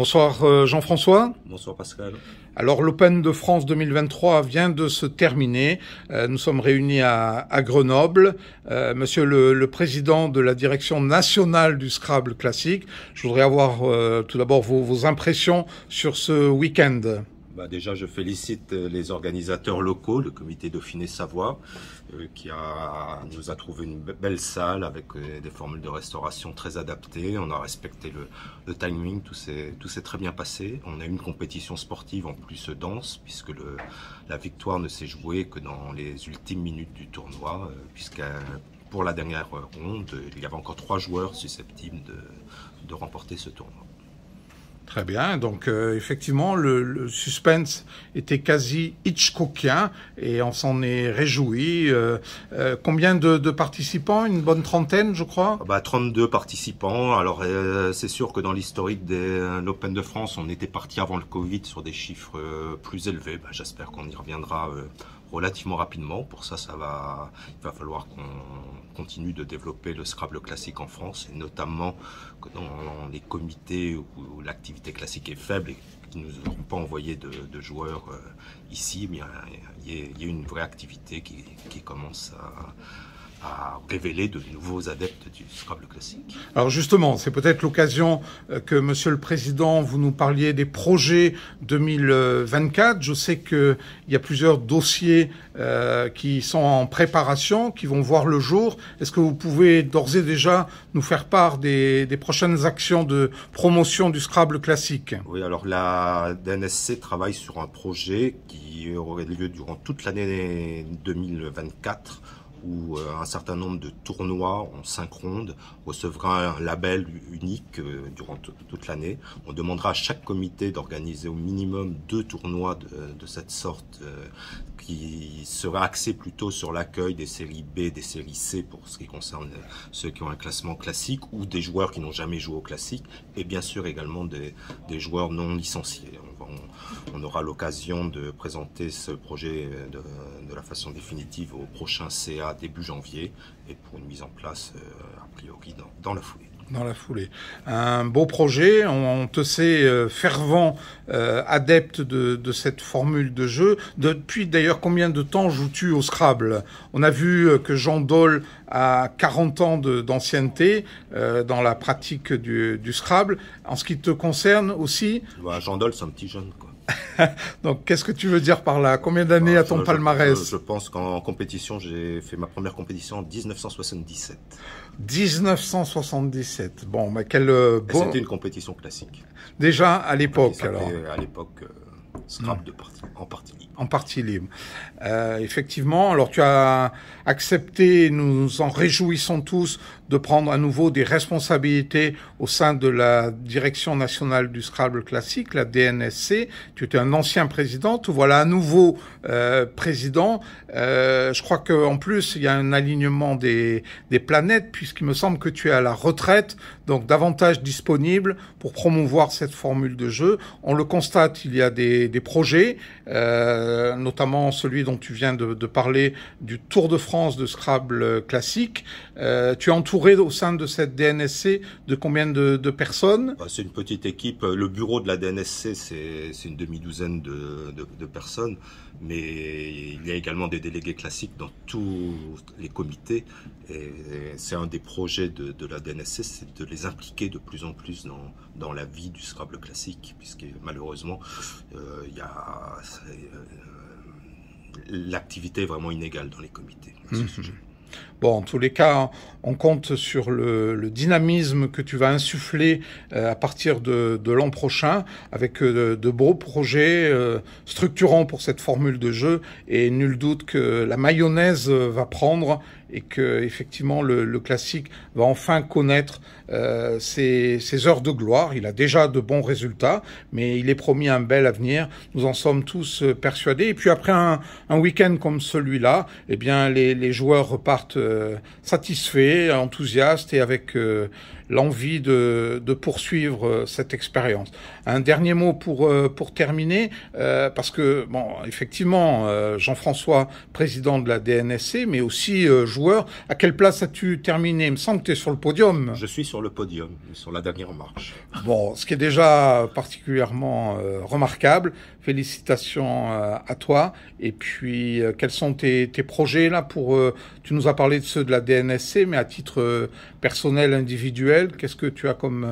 Bonsoir Jean-François. Bonsoir Pascal. Alors l'Open de France 2023 vient de se terminer. Nous sommes réunis à Grenoble. Monsieur le président de la direction nationale du Scrabble classique, je voudrais avoir tout d'abord vos impressions sur ce week-end. Déjà, je félicite les organisateurs locaux, le comité Dauphiné-Savoie, qui nous a trouvé une belle salle avec des formules de restauration très adaptées. On a respecté le timing, tout s'est très bien passé. On a eu une compétition sportive en plus dense, puisque la victoire ne s'est jouée que dans les ultimes minutes du tournoi, puisque pour la dernière ronde, il y avait encore 3 joueurs susceptibles de remporter ce tournoi. Très bien, donc effectivement le suspense était quasi Hitchcockien et on s'en est réjoui. Combien de participants? Une bonne trentaine, je crois. 32 participants. Alors c'est sûr que dans l'historique de l'Open de France, on était parti avant le Covid sur des chiffres plus élevés. J'espère qu'on y reviendra relativement rapidement. Pour ça, il va falloir qu'on continue de développer le Scrabble classique en France, et notamment dans les comités où l'activité classique est faible et qui ne nous ont pas envoyé de joueurs ici, il y a une vraie activité qui commence à révéler de nouveaux adeptes du Scrabble classique. Alors justement, c'est peut-être l'occasion que Monsieur le Président, vous nous parliez des projets 2024. Je sais qu'il y a plusieurs dossiers qui sont en préparation, qui vont voir le jour. Est-ce que vous pouvez d'ores et déjà nous faire part des prochaines actions de promotion du Scrabble classique? Oui, alors la DNSC travaille sur un projet qui aurait lieu durant toute l'année 2024, où un certain nombre de tournois en 5 rondes recevra un label unique durant toute l'année. On demandera à chaque comité d'organiser au minimum 2 tournois de cette sorte qui sera axé plutôt sur l'accueil des séries B, des séries C pour ce qui concerne ceux qui ont un classement classique ou des joueurs qui n'ont jamais joué au classique, et bien sûr également des joueurs non licenciés. On aura l'occasion de présenter ce projet de la façon définitive au prochain CA début janvier, et pour une mise en place a priori dans la foulée. Dans la foulée. Un beau projet, on te sait fervent adepte de cette formule de jeu. Depuis d'ailleurs combien de temps joues-tu au Scrabble? On a vu que Jean Dole a 40 ans d'ancienneté dans la pratique du Scrabble. En ce qui te concerne aussi? Jean Dole, c'est un petit jeune, quoi. Donc, qu'est-ce que tu veux dire par là? Combien d'années à ton palmarès? Je pense qu'en compétition, j'ai fait ma première compétition en 1977. 1977. Bon, quel bon... C'était une compétition classique. Déjà à l'époque, alors. À l'époque, Scrabble en partie libre. En partie libre. Effectivement, alors tu as accepté, nous nous en réjouissons tous, de prendre à nouveau des responsabilités au sein de la Direction nationale du Scrabble classique, la DNSC. Tu étais un ancien président, te voilà à nouveau président. Je crois qu'en plus, il y a un alignement des planètes, puisqu'il me semble que tu es à la retraite, donc davantage disponible pour promouvoir cette formule de jeu. On le constate, il y a des projets, notamment celui dont tu viens de parler, du Tour de France de Scrabble classique. Tu es entouré au sein de cette DNSC de combien de personnes? C'est une petite équipe. Le bureau de la DNSC, c'est une demi-douzaine de personnes, mais il y a également des délégués classiques dans tous les comités. Et c'est un des projets de la DNSC, c'est de les impliquer de plus en plus dans la vie du Scrabble classique, puisque malheureusement, l'activité est vraiment inégale dans les comités. Bon, en tous les cas, on compte sur le dynamisme que tu vas insuffler à partir de l'an prochain, avec de beaux projets structurants pour cette formule de jeu, et nul doute que la mayonnaise va prendre et que effectivement le classique va enfin connaître ses heures de gloire. Il a déjà de bons résultats, mais il est promis un bel avenir. Nous en sommes tous persuadés. Et puis après un week-end comme celui-là, eh bien les joueurs repartent satisfaits, enthousiastes et avec l'envie de poursuivre cette expérience. Un dernier mot pour terminer, parce que, bon, effectivement, Jean-François, président de la DNSC, mais aussi joueur, à quelle place as-tu terminé? Il me semble que tu es sur le podium. Je suis sur le podium, sur la dernière marche. Bon, ce qui est déjà particulièrement remarquable. Félicitations à toi. Et puis, quels sont tes projets là tu nous as parlé de ceux de la DNSC, mais à titre personnel, individuel, qu'est-ce que tu as comme...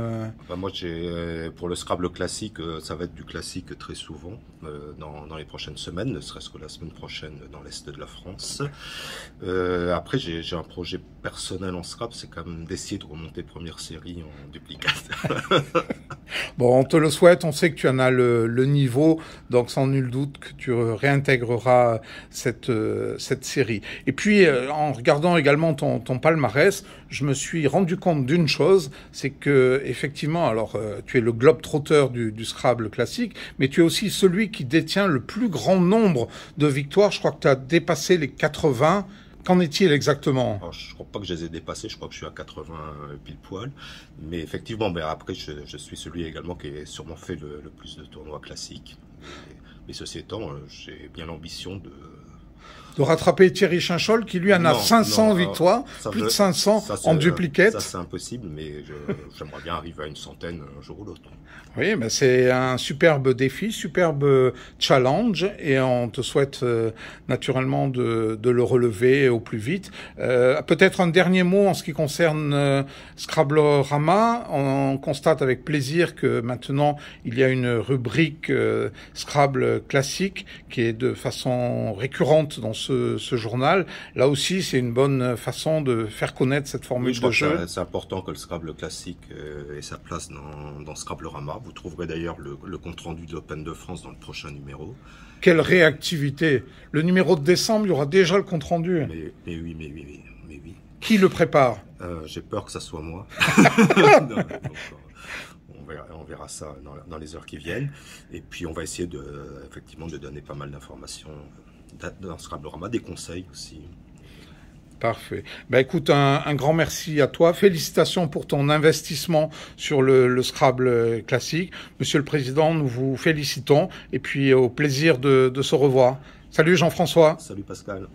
Moi, pour le Scrabble classique, ça va être du classique très souvent dans les prochaines semaines, ne serait-ce que la semaine prochaine dans l'Est de la France. Après, j'ai un projet personnel en Scrabble, c'est quand même d'essayer de remonter première série en duplicate. Bon, on te le souhaite, on sait que tu en as le niveau, donc sans nul doute que tu réintégreras cette série. Et puis, en regardant également ton palmarès, je me suis rendu compte d'une chose, c'est que effectivement, alors tu es le globe-trotter du Scrabble classique, mais tu es aussi celui qui détient le plus grand nombre de victoires. Je crois que tu as dépassé les 80. Qu'en est-il exactement? Alors, je ne crois pas que je les ai dépassés, je crois que je suis à 80 pile poil. Mais effectivement, après, je suis celui également qui a sûrement fait le plus de tournois classiques. Mais ceci étant, j'ai bien l'ambition de rattraper Thierry Chinchol, qui lui en a 500 victoires, plus de 500 en duplicate. Ça, c'est impossible, mais j'aimerais bien arriver à une centaine un jour ou l'autre. Oui, ben c'est un superbe défi, superbe challenge, et on te souhaite naturellement de le relever au plus vite. Peut-être un dernier mot en ce qui concerne Scrabble-Rama. On constate avec plaisir que maintenant, il y a une rubrique Scrabble classique qui est de façon récurrente dans ce journal. Là aussi, c'est une bonne façon de faire connaître cette formule de jeu. C'est important que le Scrabble classique ait sa place dans Scrabble-Rama. Vous trouverez d'ailleurs le compte-rendu de l'Open de France dans le prochain numéro. Quelle réactivité! Le numéro de décembre, il y aura déjà le compte-rendu. Mais oui. Qui le prépare? J'ai peur que ça soit moi. On verra ça dans les heures qui viennent. Et puis, on va essayer effectivement de donner pas mal d'informations dans Scrabble-Rama, des conseils aussi. Parfait. Ben écoute, un grand merci à toi. Félicitations pour ton investissement sur le Scrabble classique. Monsieur le Président, nous vous félicitons et puis au plaisir de se revoir. Salut Jean-François. Salut Pascal.